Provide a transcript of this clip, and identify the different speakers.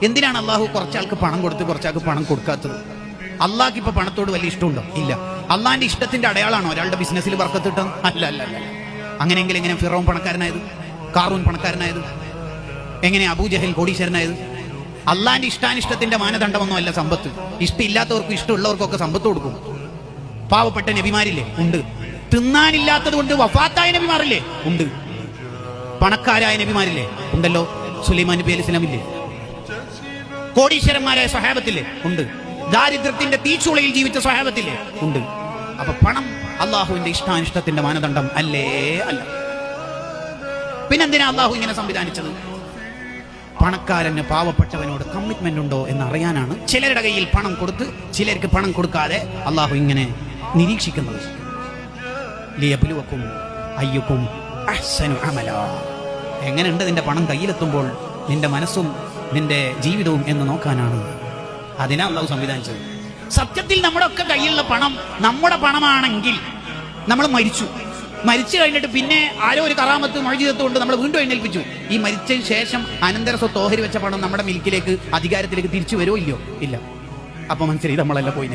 Speaker 1: എന്തിനാണ് അള്ളാഹു കുറച്ചാൾക്ക് പണം കൊടുത്ത് കുറച്ചാൾക്ക് പണം കൊടുക്കാത്തത്? അള്ളാഹ്ക്ക് ഇപ്പൊ പണത്തോട് വലിയ ഇഷ്ടമുണ്ടോ? ഇല്ല. അള്ളാഹിന്റെ ഇഷ്ടത്തിന്റെ അടയാളാണോ ഒരാളുടെ ബിസിനസ്സിൽ ബർക്കത്ത് കിട്ടാൻ? അല്ല അല്ല അല്ല. അങ്ങനെയെങ്കിൽ എങ്ങനെ ഫിറൗൻ പണക്കാരനായത്, കാറൂൻ പണക്കാരനായത്, എങ്ങനെ അബൂജഹൽ കോടീശ്വരനായത്? അള്ളാഹിന്റെ ഇഷ്ടാനിഷ്ടത്തിന്റെ മാനദണ്ഡമൊന്നും അല്ല സമ്പത്ത്. ഇഷ്ടമില്ലാത്തവർക്കും ഇഷ്ടമുള്ളവർക്കൊക്കെ സമ്പത്ത് കൊടുക്കും. പാവപ്പെട്ട നബിമാരില്ലേ? ഉണ്ട്. തിന്നാനില്ലാത്തത് കൊണ്ട് വഫാത്തായ നബിമാരില്ലേ? ഉണ്ട്. പണക്കാരായ നബിമാരില്ലേ? ഉണ്ടല്ലോ. സുലൈമാൻ നബി അലൈഹി സ്വലാമില്ലേ? കോടീശ്വരന്മാരായ സ്വഹാബത്തില്ലേ? ഉണ്ട്. ദാരിദ്ര്യത്തിന്റെ തീച്ചുളയിൽ ജീവിച്ച സ്വഹാബത്തില്ലേ? ഉണ്ട്. അപ്പൊ പണം അള്ളാഹുവിന്റെ ഇഷ്ടാനിഷ്ടത്തിന്റെ മാനദണ്ഡം അല്ലേ? അല്ല. പിന്നെന്തിനാ അള്ളാഹു ഇങ്ങനെ സംവിധാനിച്ചത്? പണക്കാരന് പാവപ്പെട്ടവനോട് കമ്മിറ്റ്മെന്റ് ഉണ്ടോ എന്ന് അറിയാനാണ് ചിലരുടെ കയ്യിൽ പണം കൊടുത്ത് ചിലർക്ക് പണം കൊടുക്കാതെ അള്ളാഹു ഇങ്ങനെ നിരീക്ഷിക്കുന്നത്. ലിയബ്ലുവക്കും അയ്യുക്കും അഹ്സനു അമലാ. എങ്ങനെയുണ്ട് നിന്റെ പണം കയ്യിലെത്തുമ്പോൾ നിന്റെ മനസ്സും നിന്റെ ജീവിതവും എന്ന് നോക്കാനാണ്. അതിനാ അള്ളാഹു സംവിധാനിച്ചത്. സത്യത്തിൽ നമ്മുടെ ഒക്കെ കയ്യിലുള്ള പണം നമ്മുടെ പണമാണെങ്കിൽ നമ്മൾ മരിച്ചു കഴിഞ്ഞിട്ട് പിന്നെ ആരോ ഒരു കറാമത്ത് മൊഴിജിതത്ത് കൊണ്ട് നമ്മൾ വീണ്ടും എഴുന്നേൽപ്പിച്ചു. ഈ മരിച്ചതിന് ശേഷം അനന്തര സ്വത്ത് ഓഹരി വെച്ച പണം നമ്മുടെ മിൽക്കിലേക്ക്, അധികാരത്തിലേക്ക് തിരിച്ചു വരുമോ? ഇല്ലയോ? ഇല്ല. അപ്പൊ മനസ്സിലായി നമ്മളെല്ലാം പോയി.